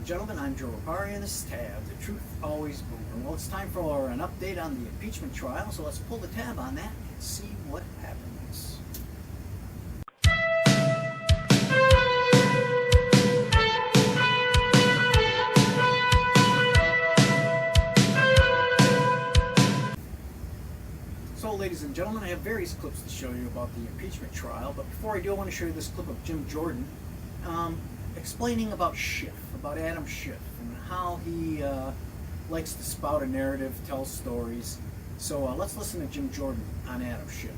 gentlemen, I'm Joe Rapari, and this is Tab, the truth always moving. Well, it's time for an update on the impeachment trial, so let's pull the tab on that and see what happens. So, ladies and gentlemen, I have various clips to show you about the impeachment trial, but before I do, I want to show you this clip of Jim Jordan explaining about Schiff, about Adam Schiff, and how he likes to spout a narrative, tell stories. So let's listen to Jim Jordan on Adam Schiff.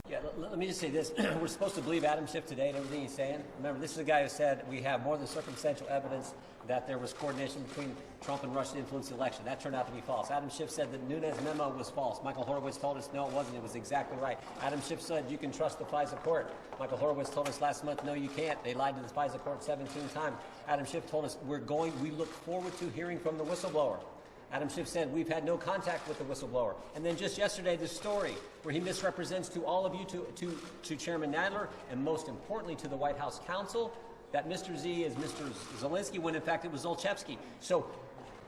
Yeah, let me just say this. We're supposed to believe Adam Schiff today and everything he's saying. Remember, this is a guy who said we have more than circumstantial evidence that there was coordination between Trump and Russia to influence the election. That turned out to be false. Adam Schiff said that Nunes' memo was false. Michael Horowitz told us, no, it wasn't. It was exactly right. Adam Schiff said you can trust the FISA court. Michael Horowitz told us last month, no, you can't. They lied to the FISA court 17 times. Adam Schiff told us we look forward to hearing from the whistleblower. Adam Schiff said we've had no contact with the whistleblower. And then just yesterday, the story where he misrepresents to all of you, to Chairman Nadler, and most importantly to the White House counsel, that Mr. Z is Mr. Zelensky, when in fact it was Zolchevsky.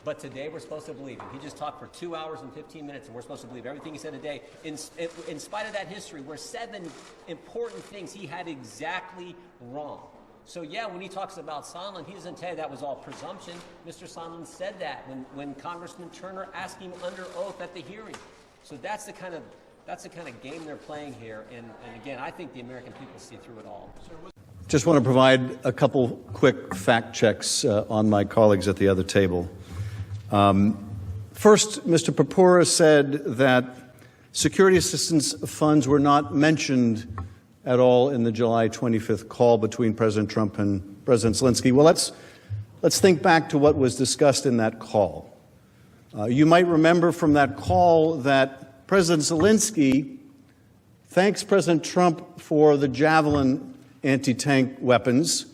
But today we're supposed to believe him. He just talked for 2 hours and 15 minutes, and we're supposed to believe everything he said today. In spite of that history, where 7 important things he had exactly wrong. So yeah, when he talks about Sondland, he doesn't tell you that was all presumption. Mr. Sondland said that when Congressman Turner asked him under oath at the hearing. So that's the kind of game they're playing here. And again, I think the American people see through it all. Just want to provide a couple quick fact checks on my colleagues at the other table. First, Mr. Papura said that security assistance funds were not mentioned at all in the July 25th call between President Trump and President Zelensky. Well, let's think back to what was discussed in that call. You might remember from that call that President Zelensky thanks President Trump for the Javelin anti-tank weapons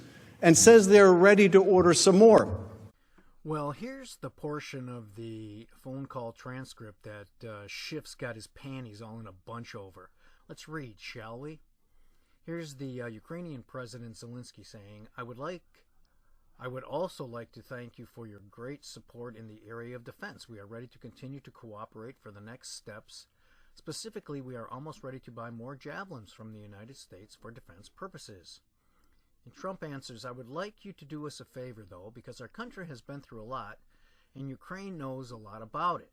and says they're ready to order some more. Well, here's the portion of the phone call transcript that Schiff's got his panties all in a bunch over. Let's read, shall we? Here's the Ukrainian President Zelensky saying, I would also like to thank you for your great support in the area of defense. We are ready to continue to cooperate for the next steps. Specifically, we are almost ready to buy more javelins from the United States for defense purposes. And Trump answers, I would like you to do us a favor, though, because our country has been through a lot, and Ukraine knows a lot about it.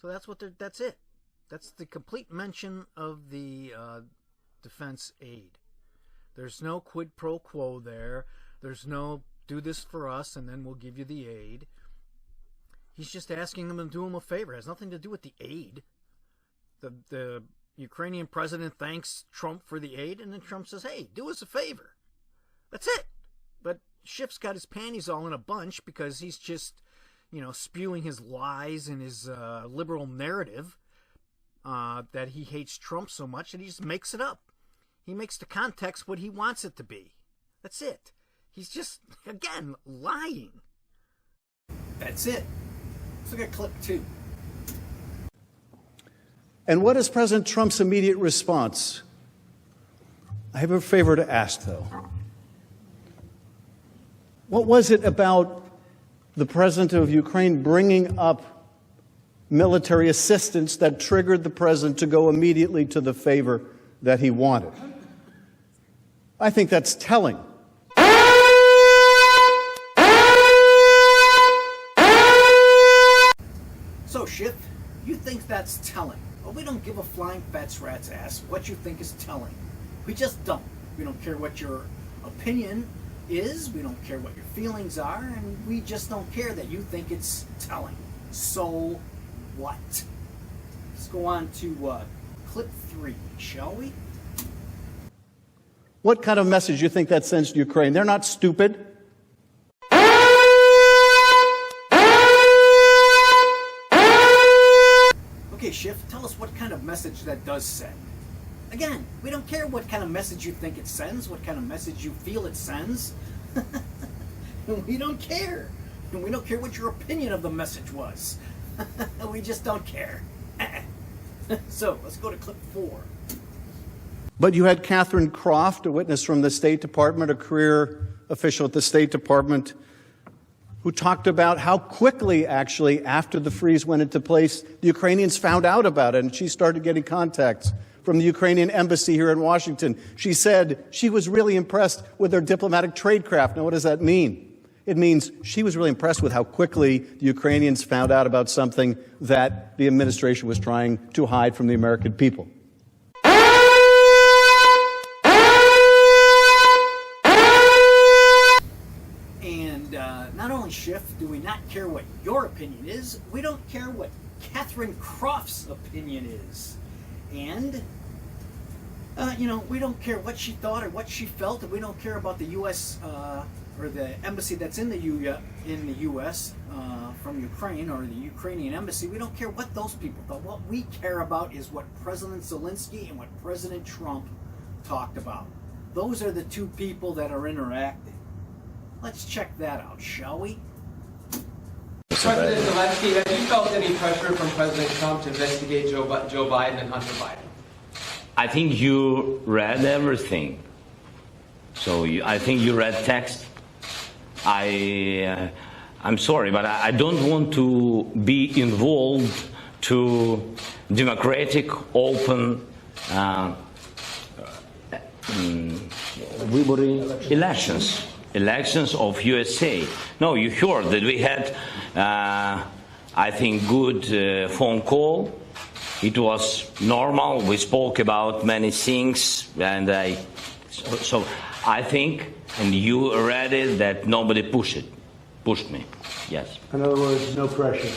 So that's it. That's the complete mention of the defense aid. There's no quid pro quo there. There's no do this for us and then we'll give you the aid. He's just asking them to do him a favor. It has nothing to do with the aid. The Ukrainian president thanks Trump for the aid, and then Trump says, hey, do us a favor. That's it. But Schiff's got his panties all in a bunch because he's just, spewing his lies and his liberal narrative that he hates Trump so much that he just makes it up. He makes the context what he wants it to be. That's it. He's just, again, lying. That's it. Let's look at clip 2. And what is President Trump's immediate response? I have a favor to ask, though. What was it about the president of Ukraine bringing up military assistance that triggered the president to go immediately to the favor that he wanted? I think that's telling. So, Schiff, you think that's telling? Well, we don't give a flying fat's rat's ass what you think is telling. We just don't. We don't care what your opinion is. We don't care what your feelings are. And we just don't care that you think it's telling. So what? Let's go on to clip 3, shall we? What kind of message do you think that sends to Ukraine? They're not stupid. Okay, Schiff, tell us what kind of message that does send. Again, we don't care what kind of message you think it sends, what kind of message you feel it sends. We don't care. And we don't care what your opinion of the message was. We just don't care. So, let's go to clip 4. But you had Catherine Croft, a witness from the State Department, a career official at the State Department who talked about how quickly, actually, after the freeze went into place, the Ukrainians found out about it, and she started getting contacts from the Ukrainian embassy here in Washington. She said she was really impressed with their diplomatic tradecraft. Now, what does that mean? It means she was really impressed with how quickly the Ukrainians found out about something that the administration was trying to hide from the American people. And not only, Schiff, do we not care what your opinion is, we don't care what Catherine Croft's opinion is. And, we don't care what she thought or what she felt, and we don't care about the U.S. Or the embassy that's in the U.S. From Ukraine, or the Ukrainian embassy. We don't care what those people thought. What we care about is what President Zelensky and what President Trump talked about. Those are the two people that are interacting. Let's check that out, shall we? President Zelensky, have you felt any pressure from President Trump to investigate Joe Biden and Hunter Biden? I think you read everything. So I think you read text. I'm sorry, but I don't want to be involved to democratic, open elections of USA. No, you heard that we had, I think, good phone call. It was normal. We spoke about many things, and so I think, and you read it, that nobody pushed me. Yes. In other words, no pressure.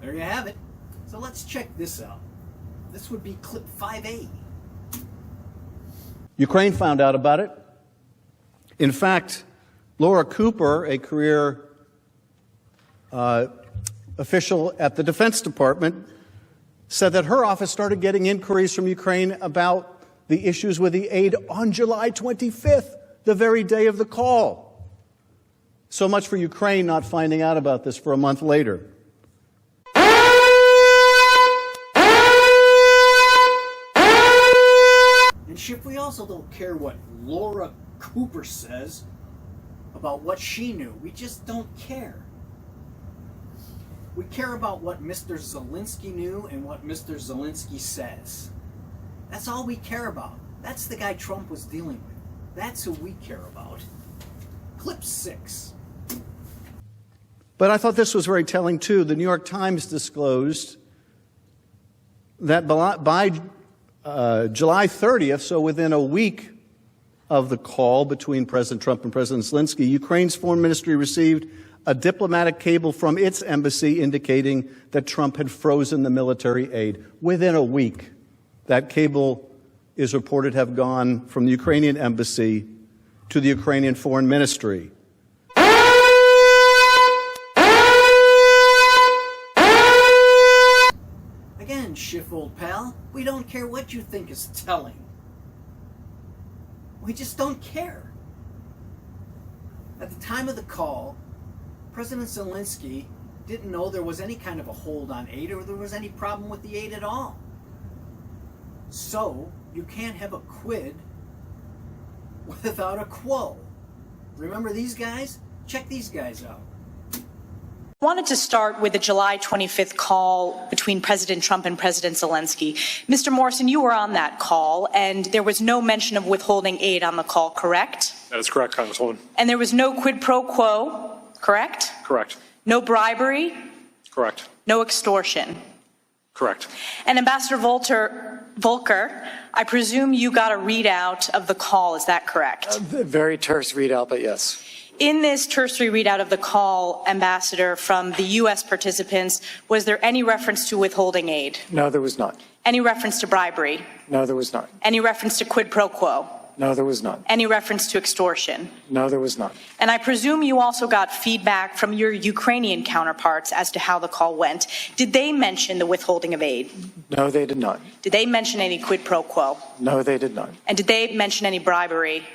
There you have it. So let's check this out. This would be clip 5A. Ukraine found out about it. In fact, Laura Cooper, a career official at the Defense Department, said that her office started getting inquiries from Ukraine about the issues with the aid on July 25th, the very day of the call. So much for Ukraine not finding out about this for a month later. And Schiff, we also don't care what Laura Cooper says about what she knew. We just don't care. We care about what Mr. Zelensky knew and what Mr. Zelensky says. That's all we care about. That's the guy Trump was dealing with. That's who we care about. Clip 6. But I thought this was very telling, too. The New York Times disclosed that by July 30th, so within a week of the call between President Trump and President Zelensky, Ukraine's foreign ministry received a diplomatic cable from its embassy indicating that Trump had frozen the military aid. Within a week, that cable is reported to have gone from the Ukrainian embassy to the Ukrainian foreign ministry. Again, Schiff, old pal, we don't care what you think is telling. We just don't care. At the time of the call, President Zelensky didn't know there was any kind of a hold on aid or there was any problem with the aid at all. So, you can't have a quid without a quo. Remember these guys? Check these guys out. I wanted to start with the July 25th call between President Trump and President Zelensky. Mr. Morrison, you were on that call, and there was no mention of withholding aid on the call, correct? That is correct, Congresswoman. And there was no quid pro quo, correct? Correct. No bribery? Correct. No extortion? Correct. And Ambassador Volker, I presume you got a readout of the call, is that correct? Very terse readout, but yes. In this tertiary readout of the call, Ambassador, from the U.S. participants, was there any reference to withholding aid? No, there was not. Any reference to bribery? No, there was not. Any reference to quid pro quo? No, there was not. Any reference to extortion? No, there was not. And I presume you also got feedback from your Ukrainian counterparts as to how the call went. Did they mention the withholding of aid? No, they did not. Did they mention any quid pro quo? No, they did not. And did they mention any bribery?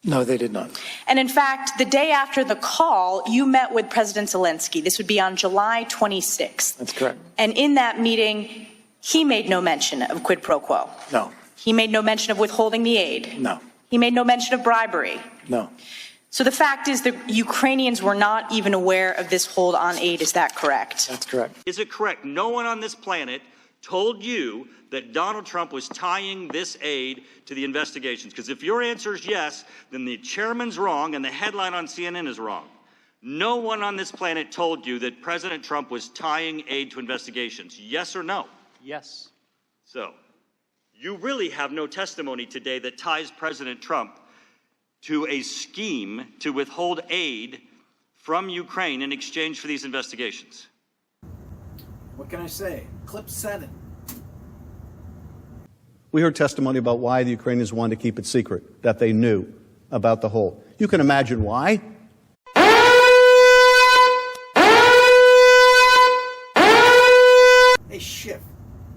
No, they did not. And in fact, the day after the call, you met with President Zelensky. This would be on July 26th. That's correct. And in that meeting, he made no mention of quid pro quo. No. He made no mention of withholding the aid. No. He made no mention of bribery. No. So the fact is that Ukrainians were not even aware of this hold on aid. Is that correct? That's correct. Is it correct? No one on this planet told you that Donald Trump was tying this aid to the investigations? Because if your answer is yes, then the chairman's wrong and the headline on CNN is wrong. No one on this planet told you that President Trump was tying aid to investigations. Yes or no? Yes. So, you really have no testimony today that ties President Trump to a scheme to withhold aid from Ukraine in exchange for these investigations. What can I say? Clip 7. We heard testimony about why the Ukrainians wanted to keep it secret, that they knew about the hold. You can imagine why. Hey, Schiff,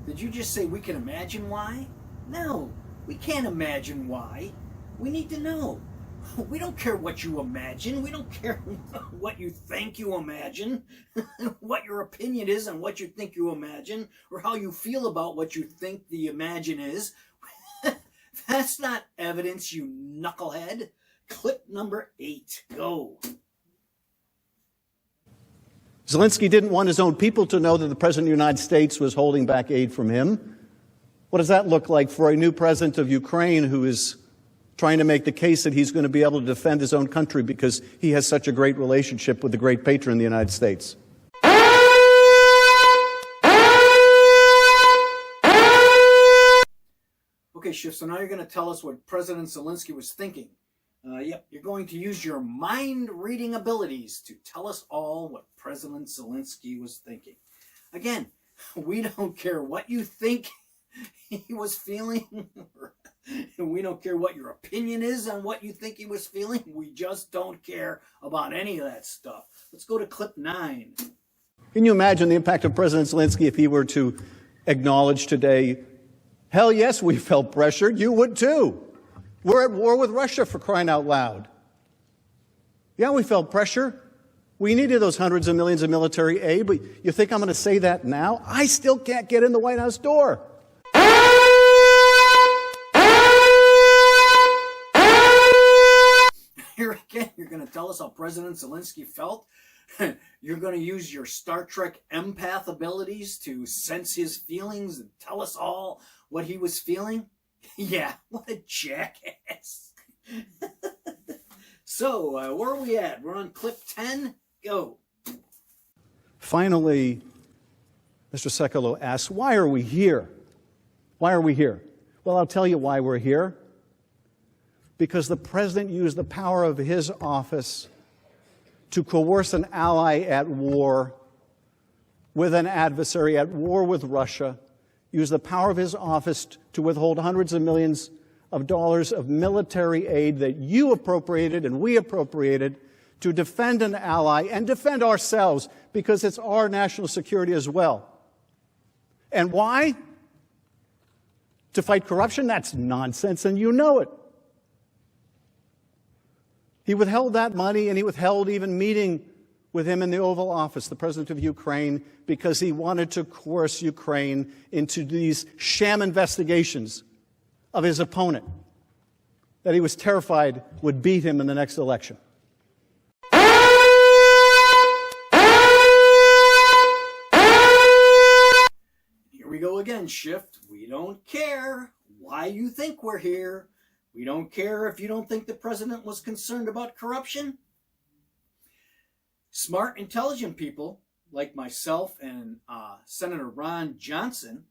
did you just say we can imagine why? No, we can't imagine why. We need to know. We don't care what you imagine. We don't care what you think you imagine, what your opinion is on what you think you imagine, or how you feel about what you think the imagine is. That's not evidence, you knucklehead. Clip number 8. Go. Zelensky didn't want his own people to know that the President of the United States was holding back aid from him. What does that look like for a new president of Ukraine who is trying to make the case that he's going to be able to defend his own country because he has such a great relationship with the great patron, the United States? Okay, Schiff, so now you're going to tell us what President Zelensky was thinking. Yep, you're going to use your mind-reading abilities to tell us all what President Zelensky was thinking. Again, we don't care what you think he was feeling. We don't care what your opinion is on what you think he was feeling. We just don't care about any of that stuff. Let's go to clip 9. Can you imagine the impact of President Zelensky if he were to acknowledge today, hell yes, we felt pressured. You would too. We're at war with Russia, for crying out loud. Yeah, we felt pressure. We needed those hundreds of millions of military aid, but you think I'm going to say that now? I still can't get in the White House door. Here again, you're going to tell us how President Zelensky felt? You're going to use your Star Trek empath abilities to sense his feelings and tell us all what he was feeling? Yeah, what a jackass. So, where are we at? We're on clip 10? Go. Finally, Mr. Sekulow asks, why are we here? Why are we here? Well, I'll tell you why we're here. Because the president used the power of his office to coerce an ally at war with an adversary, at war with Russia, use the power of his office to withhold hundreds of millions of dollars of military aid that you appropriated and we appropriated to defend an ally and defend ourselves because it's our national security as well. And why? To fight corruption? That's nonsense, and you know it. He withheld that money, and he withheld even meeting with him in the Oval Office, the president of Ukraine, because he wanted to coerce Ukraine into these sham investigations of his opponent that he was terrified would beat him in the next election. Here we go again, Schiff. We don't care why you think we're here. We don't care if you don't think the president was concerned about corruption. Smart, intelligent people like myself and Senator Ron Johnson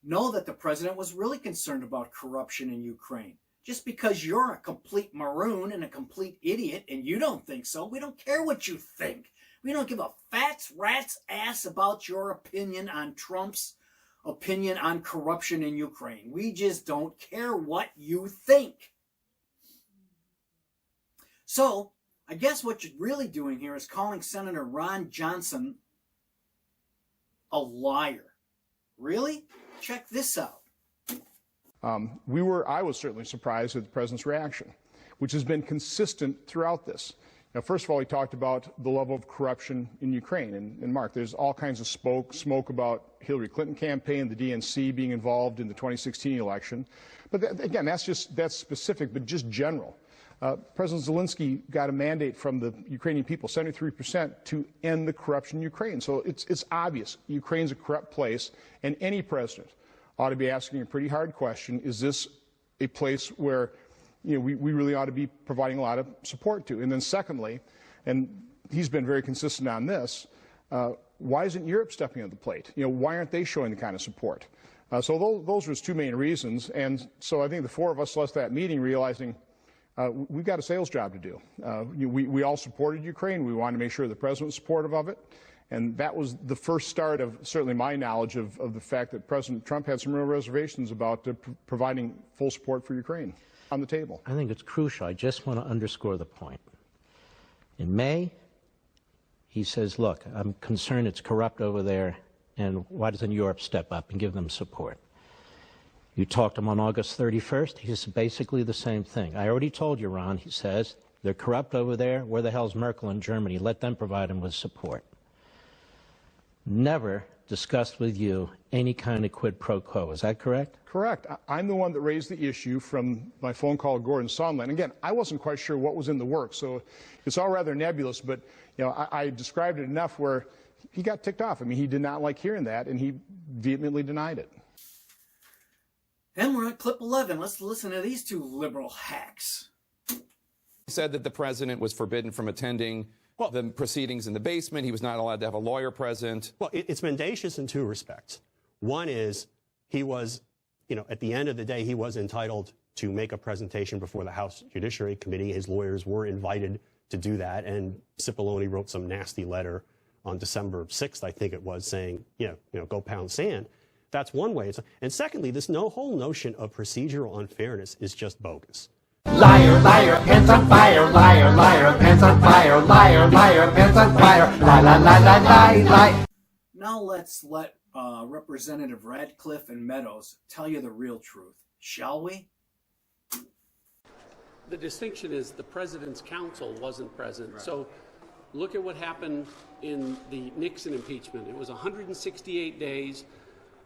know that the president was really concerned about corruption in Ukraine. Just because you're a complete maroon and a complete idiot and you don't think so, we don't care what you think. We don't give a rat's ass about your opinion on Trump's opinion on corruption in Ukraine. We just don't care what you think. So, I guess what you're really doing here is calling Senator Ron Johnson a liar. Really? Check this out. I was certainly surprised at the president's reaction, which has been consistent throughout this. Now, first of all, he talked about the level of corruption in Ukraine. And Mark, there's all kinds of smoke about Hillary Clinton campaign, the DNC being involved in the 2016 election. But again, that's specific, but just general. President Zelensky got a mandate from the Ukrainian people, 73%, to end the corruption in Ukraine. So it's obvious Ukraine's a corrupt place, and any president ought to be asking a pretty hard question: is this a place where we really ought to be providing a lot of support to? And then secondly, and he's been very consistent on this, why isn't Europe stepping up to the plate? Why aren't they showing the kind of support? So those were his two main reasons. And so I think the four of us left that meeting realizing we've got a sales job to do. We all supported Ukraine. We wanted to make sure the president was supportive of it. And that was the first start of certainly my knowledge of the fact that President Trump had some real reservations about providing full support for Ukraine on the table. I think it's crucial. I just want to underscore the point. In May, he says, look, I'm concerned it's corrupt over there, and why doesn't Europe step up and give them support? You talked to him on August 31st. He says basically the same thing. I already told you, Ron, he says, they're corrupt over there. Where the hell's Merkel and Germany? Let them provide him with support. Never discussed with you any kind of quid pro quo. Is that correct? Correct. I'm the one that raised the issue from my phone call to Gordon Sondland. Again, I wasn't quite sure what was in the works, so it's all rather nebulous, but I described it enough where he got ticked off. I mean, he did not like hearing that, and he vehemently denied it. And we're at clip 11. Let's listen to these two liberal hacks. He said that the president was forbidden from attending the proceedings in the basement. He was not allowed to have a lawyer present. Well, it's mendacious in two respects. One is he was, at the end of the day, he was entitled to make a presentation before the House Judiciary Committee. His lawyers were invited to do that, and Cipollone wrote some nasty letter on December 6th, I think it was, saying, go pound sand. That's one way. And secondly, this whole notion of procedural unfairness is just bogus. Liar, liar, pants on fire, liar, liar, pants on fire, liar, liar, pants on fire, lie, lie, lie, lie, lie, lie. Now let's let Representative Radcliffe and Meadows tell you the real truth, shall we? The distinction is the president's counsel wasn't present. Right. So look at what happened in the Nixon impeachment. It was 168 days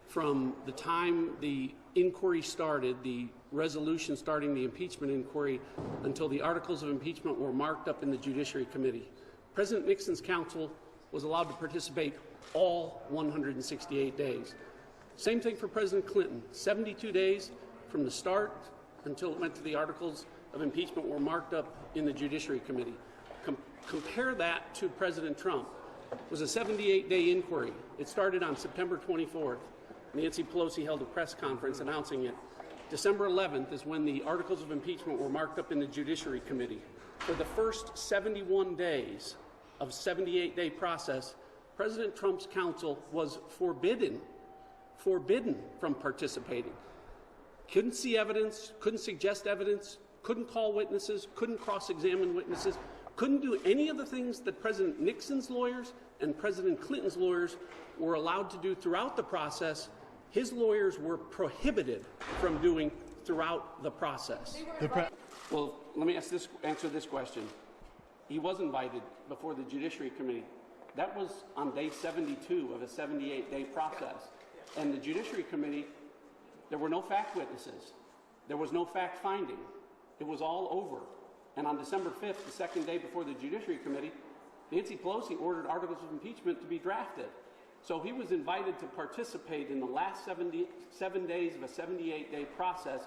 from the time the inquiry started, the resolution starting the impeachment inquiry, until the articles of impeachment were marked up in the Judiciary Committee. President Nixon's counsel was allowed to participate all 168 days. Same thing for President Clinton. 72 days from the start until it went to the articles of impeachment were marked up in the Judiciary Committee. Compare that to President Trump. It was a 78-day inquiry. It started on September 24th. Nancy Pelosi held a press conference announcing it. December 11th is when the articles of impeachment were marked up in the Judiciary Committee. For the first 71 days of 78-day process, President Trump's counsel was forbidden from participating. Couldn't see evidence, couldn't suggest evidence, couldn't call witnesses, couldn't cross-examine witnesses, couldn't do any of the things that President Nixon's lawyers and President Clinton's lawyers were allowed to do throughout the process. His lawyers were prohibited from doing throughout the process. Well, let me answer this question. He was invited before the Judiciary Committee. That was on day 72 of a 78-day process. And the Judiciary Committee, there were no fact witnesses. There was no fact finding. It was all over. And on December 5th, the second day before the Judiciary Committee, Nancy Pelosi ordered articles of impeachment to be drafted. So he was invited to participate in the last 7 days of a 78-day process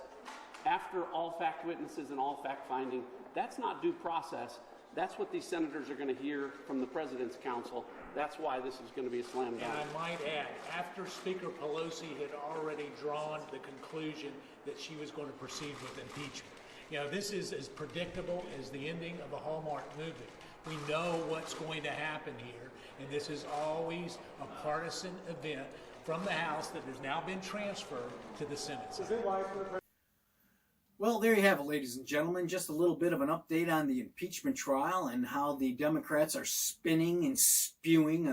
after all fact witnesses and all fact finding. That's not due process. That's what these senators are going to hear from the president's counsel. That's why this is going to be a slam dunk. And I might add, after Speaker Pelosi had already drawn the conclusion that she was going to proceed with impeachment. This is as predictable as the ending of a Hallmark movie. We know what's going to happen here, and this is always a partisan event from the House that has now been transferred to the Senate side. Well, there you have it, ladies and gentlemen. Just a little bit of an update on the impeachment trial and how the Democrats are spinning and spewing,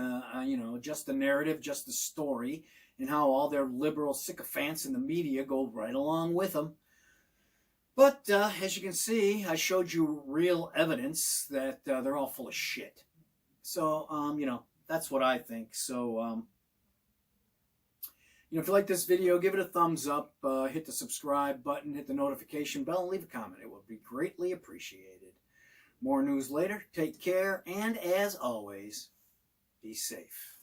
just the narrative, just the story, and how all their liberal sycophants in the media go right along with them. But as you can see, I showed you real evidence that they're all full of shit. So, that's what I think. So, if you like this video, give it a thumbs up, hit the subscribe button, hit the notification bell, and leave a comment. It will be greatly appreciated. More news later. Take care, and as always, be safe.